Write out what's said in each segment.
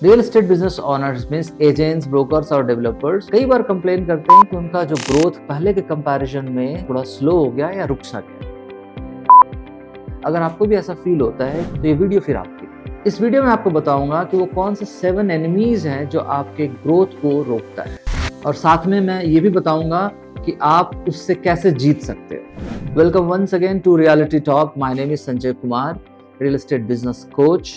Real estate business owners means agents, brokers और developers कई बार complain करते हैं कि उनका जो ग्रोथ पहले के कंपैरिजन में थोड़ा स्लो हो गया या रुक सा गया। अगर आपको भी ऐसा फील होता है तो ये वीडियो फिर आपकी। इस वीडियो में आपको बताऊंगा कि वो कौन से 7 एनिमीज हैं जो आपके ग्रोथ को रोकता है, और साथ में मैं ये भी बताऊंगा कि आप उससे कैसे जीत सकते हो। Welcome once again to reality talk. My name is Sanjay Kumar, real estate business coach,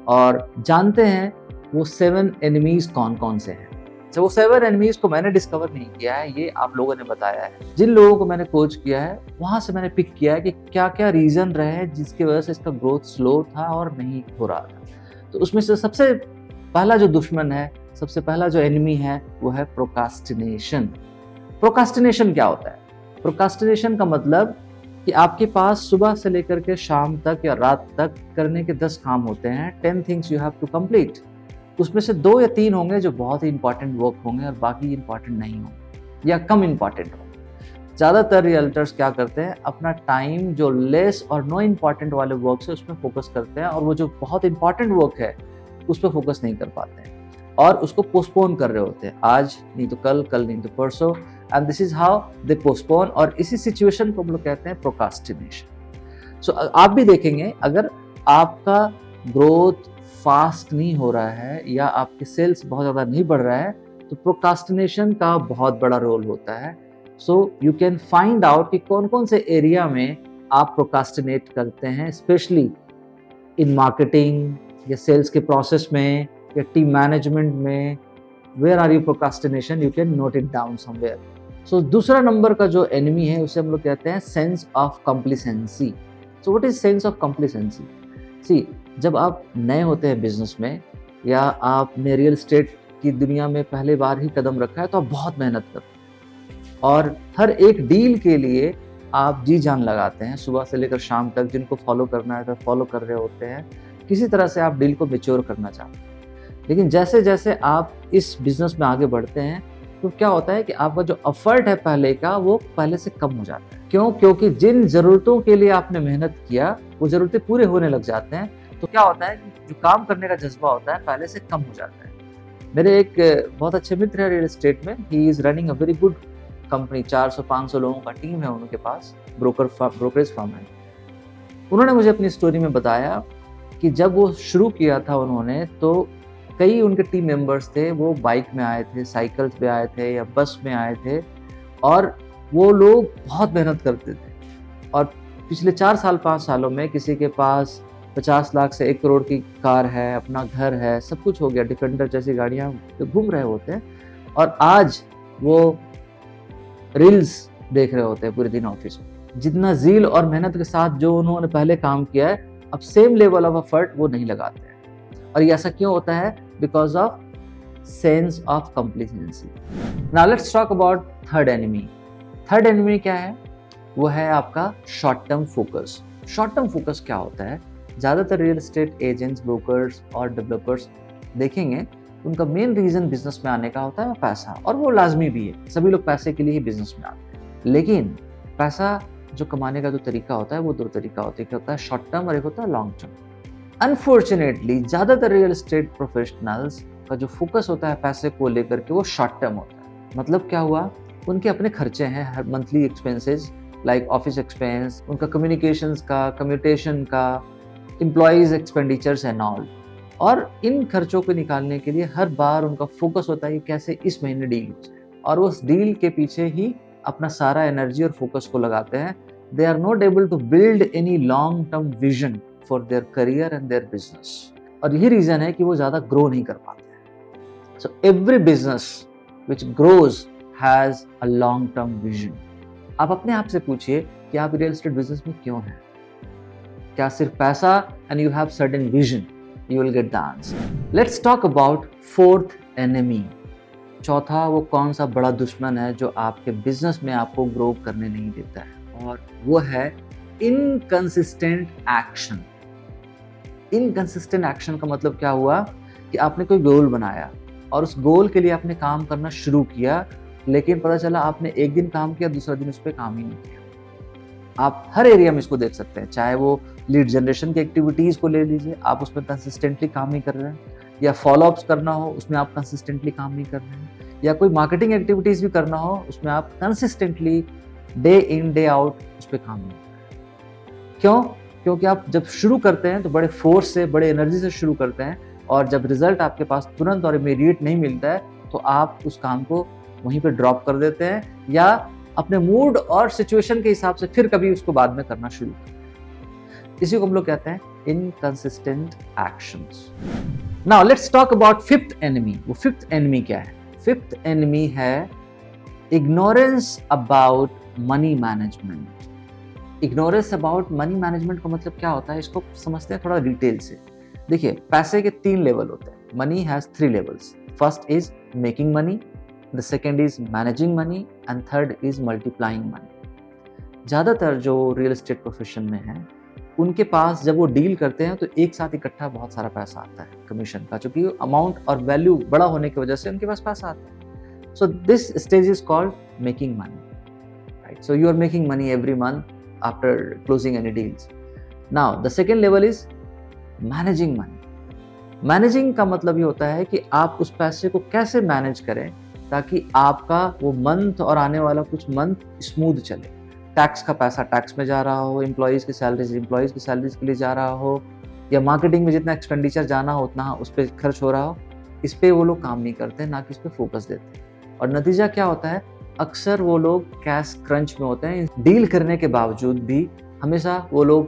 और जानते हैं वो 7 एनिमीज कौन कौन से हैं। तो वो 7 एनिमीज को मैंने डिस्कवर नहीं किया है, ये आप लोगों ने बताया है। जिन लोगों को मैंने कोच किया है वहां से मैंने पिक किया है कि क्या क्या रीजन रहे जिसकी वजह से इसका ग्रोथ स्लो था और नहीं हो रहा था। तो उसमें से सबसे पहला जो दुश्मन है, सबसे पहला जो एनिमी है, वो है प्रोक्रास्टिनेशन। प्रोक्रास्टिनेशन क्या होता है? प्रोक्रास्टिनेशन का मतलब कि आपके पास सुबह से लेकर के शाम तक या रात तक करने के 10 काम होते हैं, 10 things you have to complete. उसमें से 2 या 3 होंगे जो बहुत ही इंपॉर्टेंट वर्क होंगे और बाकी इंपॉर्टेंट नहीं होंगे या कम इंपॉर्टेंट होंगे। ज़्यादातर रियल्टर्स क्या करते हैं, अपना टाइम जो लेस और नो इंपॉर्टेंट वाले वर्क है उसमें फोकस करते हैं, और वो जो बहुत इंपॉर्टेंट वर्क है उस पर फोकस नहीं कर पाते हैं और उसको पोस्टपोन कर रहे होते हैं। आज नहीं तो कल, कल नहीं तो परसों, and this is how they postpone. और इसी सिचुएशन को हम लोग कहते हैं प्रोक्रास्टिनेशन। सो आप भी देखेंगे, अगर आपका ग्रोथ फास्ट नहीं हो रहा है या आपके सेल्स बहुत ज़्यादा नहीं बढ़ रहा है तो प्रोक्रास्टिनेशन का बहुत बड़ा रोल होता है। So you can find out कि कौन कौन से एरिया में आप प्रोक्रास्टिनेट करते हैं, स्पेशली इन मार्केटिंग या सेल्स के प्रोसेस में या टीम मैनेजमेंट में। Where are you procrastination, you can note it down somewhere. So दूसरा नंबर का जो एनिमी है उसे हम लोग कहते हैं sense of complacency. So what is sense of complacency? See, जब आप नए होते हैं बिजनेस में या आपने रियल एस्टेट की दुनिया में पहले बार ही कदम रखा है तो आप बहुत मेहनत करते हैं और हर एक डील के लिए आप जी जान लगाते हैं। सुबह से लेकर शाम तक जिनको फॉलो करना है तो फॉलो कर रहे होते हैं, किसी तरह से आप डील को मैच्योर करना चाहते हैं। लेकिन जैसे जैसे आप इस बिजनेस में आगे बढ़ते हैं तो क्या होता है कि आपका जो एफर्ट है पहले का वो पहले से कम हो जाता है। क्यों? क्योंकि जिन ज़रूरतों के लिए आपने मेहनत किया वो ज़रूरतें पूरे होने लग जाते हैं। तो क्या होता है कि जो काम करने का जज्बा होता है पहले से कम हो जाता है। मेरे एक बहुत अच्छे मित्र है रियल एस्टेट में, he is running a very good company. 400-500 लोगों का टीम है उनके पास, ब्रोकरेज फर्म है। उन्होंने मुझे अपनी स्टोरी में बताया कि जब वो शुरू किया था उन्होंने, तो कई उनके टीम मेंबर्स थे, वो बाइक में आए थे, साइकिल्स पे आए थे या बस में आए थे, और वो लोग बहुत मेहनत करते थे। और पिछले 4 साल 5 सालों में किसी के पास 50 लाख से 1 करोड़ की कार है, अपना घर है, सब कुछ हो गया, डिफेंडर जैसी गाड़ियाँ घूम रहे होते हैं, और आज वो रील्स देख रहे होते हैं पूरे दिन ऑफिस में। जितना जील और मेहनत के साथ जो उन्होंने पहले काम किया है, अब सेम लेवल ऑफ एफर्ट वो नहीं लगाते हैं। और ये ऐसा क्यों होता है? Because of sense of complacency. Now let's talk about third enemy. Third enemy क्या है? वो है आपका short term focus. Short term focus क्या होता है? ज़्यादातर रियल एस्टेट एजेंट्स, ब्रोकर्स और डेवलपर्स देखेंगे, उनका मेन रीज़न बिजनेस में आने का होता है पैसा, और वो लाजमी भी है। सभी लोग पैसे के लिए ही बिजनेस में आते हैं, लेकिन पैसा जो कमाने का जो तरीका होता है वो 2 तरीका होता है, एक होता है शॉर्ट टर्म और एक होता है लॉन्ग टर्म। अनफॉर्चुनेटली ज़्यादातर रियल एस्टेट प्रोफेशनल्स का जो फोकस होता है पैसे को लेकर के वो शॉर्ट टर्म होता है। मतलब क्या हुआ, उनके अपने खर्चे हैं, हर monthly expenses like office expense, उनका कम्युनिकेशंस का, कम्यूटेशन का, एम्प्लॉयज़ एक्सपेंडिचर्स एंड ऑल। और इन खर्चों को निकालने के लिए हर बार उनका फोकस होता है कि कैसे इस महीने डील हो जाए, और उस डील के पीछे ही अपना सारा एनर्जी और फोकस को लगाते हैं। They are not able to build any long term vision for their career and their business, और यही रीजन है कि वो ज़्यादा ग्रो नहीं कर पाते हैं। So every business which grows has a long term vision. आप अपने आप से पूछिए कि आप रियल एस्टेट बिजनेस में क्यों हैं? क्या सिर्फ पैसा and you have certain vision? You will get the answer. Let's talk about fourth enemy. चौथा वो कौन सा बड़ा दुश्मन है जो आपके बिजनेस में आपको ग्रो करने नहीं देता है, और वो है इनकंसिस्टेंट एक्शन। इनकंसिस्टेंट एक्शन का मतलब क्या हुआ कि आपने कोई गोल बनाया और उस गोल के लिए आपने काम करना शुरू किया, लेकिन पता चला आपने एक दिन काम किया, दूसरा दिन उस पर काम ही नहीं किया। आप हर एरिया में इसको देख सकते हैं, चाहे वो लीड जनरेशन की एक्टिविटीज़ को ले लीजिए, आप उसमें कंसिस्टेंटली काम नहीं कर रहे हैं, या फॉलोअप्स करना हो, उसमें आप कंसिस्टेंटली काम नहीं कर रहे हैं, या कोई मार्केटिंग एक्टिविटीज भी करना हो, उसमें आप consistently day in day out उस पर काम नहीं कर रहे। क्यों? क्योंकि आप जब शुरू करते हैं तो बड़े फोर्स से, बड़े एनर्जी से शुरू करते हैं, और जब रिजल्ट आपके पास तुरंत और इमीडिएट नहीं मिलता है तो आप उस काम को वहीं पे ड्रॉप कर देते हैं, या अपने मूड और सिचुएशन के हिसाब से फिर कभी उसको बाद में करना शुरू करते हैं। इसी को हम लोग कहते हैं inconsistent actions. Now let's talk about fifth enemy. वो फिफ्थ एनिमी क्या है? फिफ्थ एनिमी है ignorance about money management. Ignorance about money management का मतलब क्या होता है, इसको समझते हैं थोड़ा डिटेल से। देखिए, पैसे के 3 लेवल होते हैं। Money has 3 levels. First is making money, the second is managing money, and third is multiplying money. ज़्यादातर जो रियल एस्टेट प्रोफेशन में है, उनके पास जब वो डील करते हैं तो एक साथ इकट्ठा बहुत सारा पैसा आता है कमीशन का, क्योंकि अमाउंट और वैल्यू बड़ा होने की वजह से उनके पास पैसा आता है। So this stage is called making money, right? So you are making money every month after closing any deals. Now the second level is managing money. Managing का मतलब ये होता है कि आप उस पैसे को कैसे मैनेज करें ताकि आपका वो मंथ और आने वाला कुछ मंथ स्मूथ चले। टैक्स का पैसा टैक्स में जा रहा हो, एम्प्लॉयज़ की सैलरीज के लिए जा रहा हो, या मार्केटिंग में जितना एक्सपेंडिचर जाना हो उतना उस पर खर्च हो रहा हो, इस पर वो लोग काम नहीं करते, ना कि इस पर फोकस देते। और नतीजा क्या होता है? अक्सर वो लोग कैश क्रंच में होते हैं। डील करने के बावजूद भी हमेशा वो लोग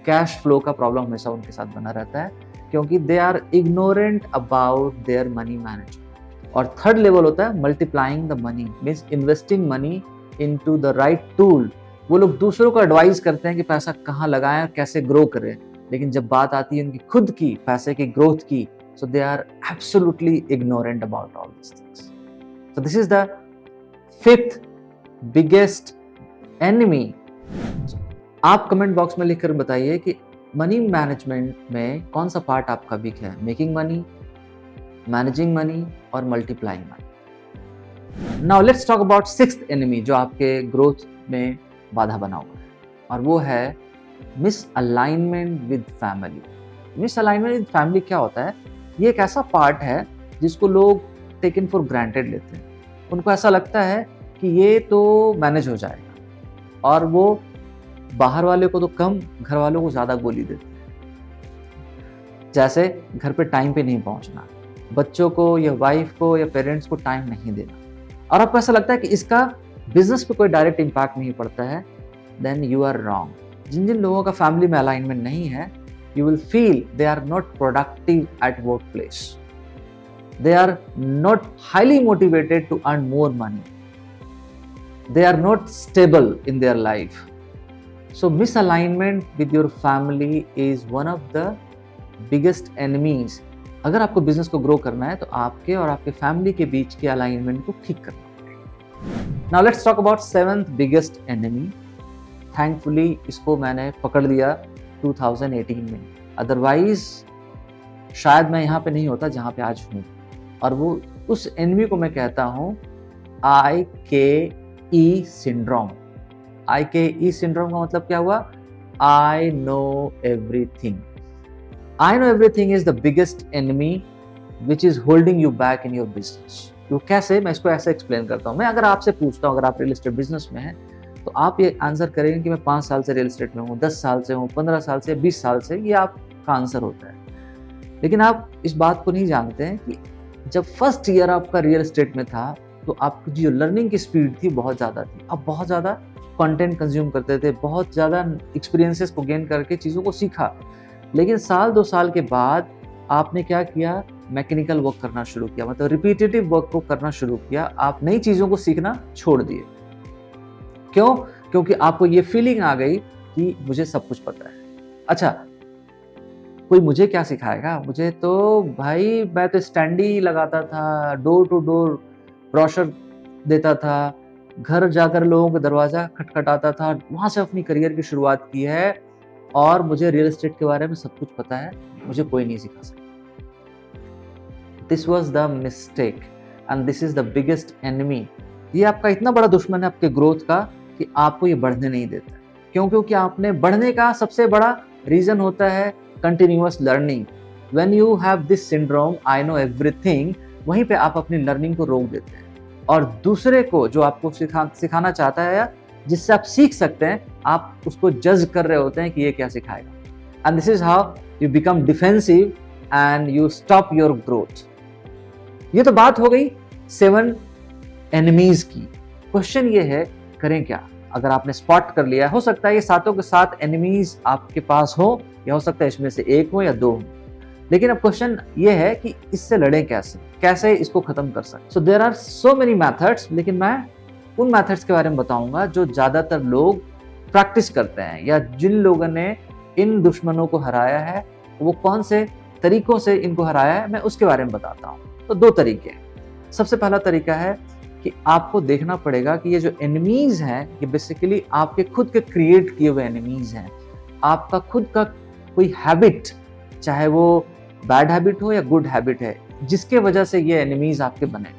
कैश फ्लो का प्रॉब्लम हमेशा उनके साथ बना रहता है, क्योंकि they are ignorant about their money management. और थर्ड लेवल होता है multiplying the money, means investing money into the right tool. वो लोग दूसरों को एडवाइस करते हैं कि पैसा कहाँ लगाएं और कैसे ग्रो करें, लेकिन जब बात आती है उनकी खुद की पैसे की ग्रोथ की, so they are absolutely ignorant about all this things. So this is the fifth biggest enemy. आप कमेंट बॉक्स में लिखकर बताइए कि मनी मैनेजमेंट में कौन सा पार्ट आपका वीक है? मेकिंग मनी, मैनेजिंग मनी और multiplying money. Now let's talk about sixth enemy जो आपके ग्रोथ में बाधा बना हुआ है, और वो है misalignment with family. Misalignment with family क्या होता है? ये एक ऐसा पार्ट है जिसको लोग टेकन फॉर ग्रांटेड लेते हैं। उनको ऐसा लगता है कि ये तो मैनेज हो जाएगा, और वो बाहर वाले को तो कम, घर वालों को ज़्यादा गोली देते हैं। जैसे घर पे टाइम पे नहीं पहुंचना, बच्चों को या वाइफ को या पेरेंट्स को टाइम नहीं देना, और आपको ऐसा लगता है कि इसका बिजनेस पे कोई डायरेक्ट इम्पैक्ट नहीं पड़ता है, देन यू आर रॉन्ग। जिन जिन लोगों का फैमिली में अलाइनमेंट नहीं है, you will feel they are not productive at work place, they are not highly motivated to earn more money, they are not stable in their life. So misalignment with your family is one of the biggest enemies. अगर आपको business को grow करना है तो आपके और आपके family के बीच के अलाइनमेंट को ठीक करना पड़ेगा। Now let's talk about seventh biggest enemy. Thankfully इसको मैंने पकड़ लिया 2018 में, अदरवाइज शायद मैं यहाँ पे नहीं होता जहाँ पे आज हूँ। और वो उस एनिमी को मैं कहता हूँ IKE सिंड्रोम। IKE सिंड्रोम का मतलब क्या हुआ? I know everything. I know everything is the biggest enemy which is holding you back in your business. तो कैसे? मैं इसको ऐसे एक्सप्लेन करता हूँ। मैं अगर आपसे पूछता हूँ, अगर आप रियल एस्टेट बिजनेस में हैं, तो आप ये आंसर करेंगे कि मैं 5 साल से रियल एस्टेट में हूँ, 10 साल से हूँ, 15 साल से, 20 साल से, ये आपका आंसर होता है। लेकिन आप इस बात को नहीं जानते हैं कि जब फर्स्ट ईयर आपका रियल एस्टेट में था तो आपकी जो लर्निंग की स्पीड थी बहुत ज़्यादा थी। आप बहुत ज़्यादा कंटेंट कंज्यूम करते थे, बहुत ज़्यादा एक्सपीरियंसेस को गेन करके चीज़ों को सीखा। लेकिन साल 2 साल के बाद आपने क्या किया? मैकेनिकल वर्क करना शुरू किया, मतलब रिपीटेटिव वर्क को करना शुरू किया। आप नई चीज़ों को सीखना छोड़ दिए। क्यों? क्योंकि आपको ये फीलिंग आ गई कि मुझे सब कुछ पता है। अच्छा, कोई मुझे क्या सिखाएगा? मुझे तो भाई, मैं तो स्टैंडी लगाता था, डोर टू डोर ब्रोशर देता था, घर जाकर लोगों का दरवाजा खटखटाता था, वहां से अपनी करियर की शुरुआत की है, और मुझे रियल एस्टेट के बारे में सब कुछ पता है, मुझे कोई नहीं सिखा सकता। This was the mistake and this is the biggest enemy. ये आपका इतना बड़ा दुश्मन है आपके ग्रोथ का कि आपको ये बढ़ने नहीं देता। क्यों? क्योंकि आपने बढ़ने का सबसे बड़ा रीजन होता है continuous learning. When you have this syndrome, I know everything, वहीं पे आप अपनी लर्निंग को रोक देते हैं और दूसरे को जो आपको सिखाना चाहता है या जिससे आप सीख सकते हैं, आप उसको जज कर रहे होते हैं कि ये क्या सिखाएगा। And this is how you become defensive and you stop your growth. ये तो बात हो गई 7 एनिमीज की। क्वेश्चन ये है, करें क्या? अगर आपने स्पॉट कर लिया, हो सकता है ये 7 के 7 एनिमीज आपके पास हो या हो सकता है इसमें से 1 हो या 2 हो, लेकिन अब क्वेश्चन ये है कि इससे लड़ें कैसे इसको खत्म कर सकते। So there are so many methods, लेकिन मैं उन मेथड्स के बारे में बताऊंगा जो ज्यादातर लोग प्रैक्टिस करते हैं या जिन लोगों ने इन दुश्मनों को हराया है, वो कौन से तरीकों से इनको हराया है, मैं उसके बारे में बताता हूँ। तो 2 तरीके हैं। सबसे पहला तरीका है कि आपको देखना पड़ेगा कि ये जो एनिमीज हैं ये बेसिकली आपके खुद के क्रिएट किए हुए एनिमीज हैं। आपका खुद का कोई हैबिट, चाहे वो बैड हैबिट हो या गुड हैबिट है, जिसके वजह से ये एनिमीज आपके बने।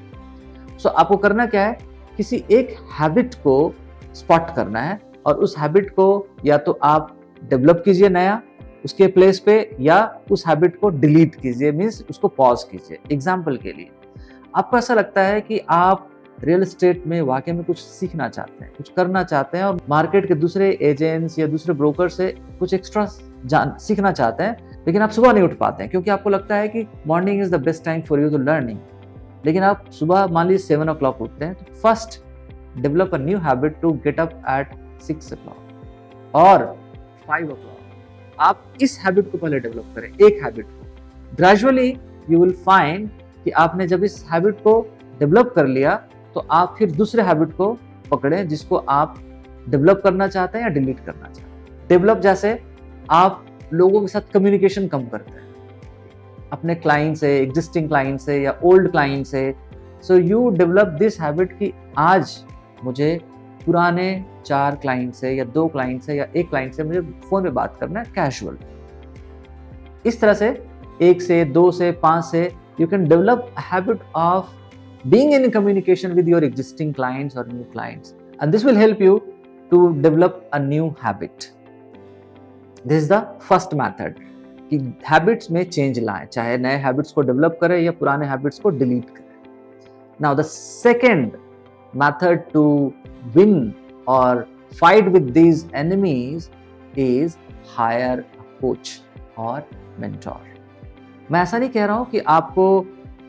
सो आपको करना क्या है, किसी एक हैबिट को स्पॉट करना है और उस हैबिट को या तो आप डेवलप कीजिए नया उसके प्लेस पे, या उस हैबिट को डिलीट कीजिए, मीन्स उसको पॉज कीजिए। एग्जाम्पल के लिए, आपको ऐसा लगता है कि आप रियल एस्टेट में वाकई में कुछ सीखना चाहते हैं, कुछ करना चाहते हैं और मार्केट के दूसरे एजेंट्स या दूसरे ब्रोकर से कुछ एक्स्ट्रा सीखना चाहते हैं, लेकिन आप सुबह नहीं उठ पाते हैं क्योंकि आपको लगता है कि morning is the best time for you to learning. लेकिन आप सुबह मान लीजिए 7 o'clock उठते हैं, तो first develop a new habit to get up at 6 o'clock और 5 o'clock। आप इस हैबिट को पहले डेवलप करें, एक हैबिट को। ग्रेजुअली यू विल फाइंड कि आपने जब इस हैबिट को डेवलप कर लिया तो आप फिर दूसरे हैबिट को पकड़ें जिसको आप डेवलप करना चाहते हैं या डिलीट करना चाहते हैं। डेवलप जैसे आप लोगों के साथ कम्युनिकेशन कम करते हैं, अपने क्लाइंट से, एग्जिस्टिंग क्लाइंट से या ओल्ड क्लाइंट से। So you develop this habit कि आज मुझे पुराने 4 क्लाइंट से या 2 क्लाइंट से या 1 क्लाइंट से मुझे फोन पे बात करना है, कैजुअल। इस तरह से 1 से 2 से 5 से you can develop habit of being in communication with your existing clients or new clients, and this will help you to develop a new habit. This is the first method कि habits में change लाएं, चाहे नए habits को develop करें या पुराने habits को delete करें। Now the second method to win or fight with these enemies is hire a coach or mentor. मैं ऐसा नहीं कह रहा हूँ कि आपको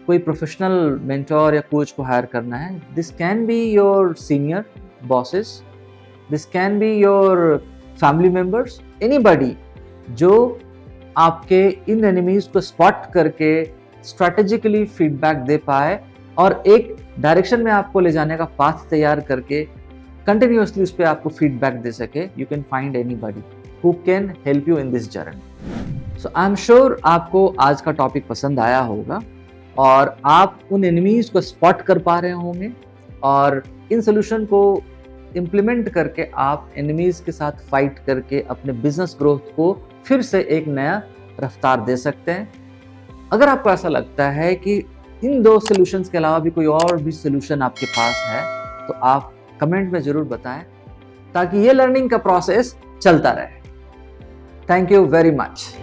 कोई प्रोफेशनल मेंटोर या कोच को हायर करना है। This can be your senior bosses, this can be your family members, anybody जो आपके इन एनिमीज को स्पॉट करके स्ट्रैटेजिकली फीडबैक दे पाए और एक डायरेक्शन में आपको ले जाने का पाथ तैयार करके कंटिन्यूअसली उस पर आपको फीडबैक दे सके। You can find anybody who can help you in this journey. So I am sure आपको आज का टॉपिक पसंद आया होगा और आप उन एनिमीज को स्पॉट कर पा रहे होंगे और इन सोल्यूशन को इम्प्लीमेंट करके आप एनिमीज के साथ फाइट करके अपने बिजनेस ग्रोथ को फिर से एक नया रफ्तार दे सकते हैं। अगर आपको ऐसा लगता है कि इन 2 सॉल्यूशंस के अलावा भी कोई और भी सॉल्यूशन आपके पास है तो आप कमेंट में जरूर बताएं ताकि ये लर्निंग का प्रोसेस चलता रहे। Thank you very much.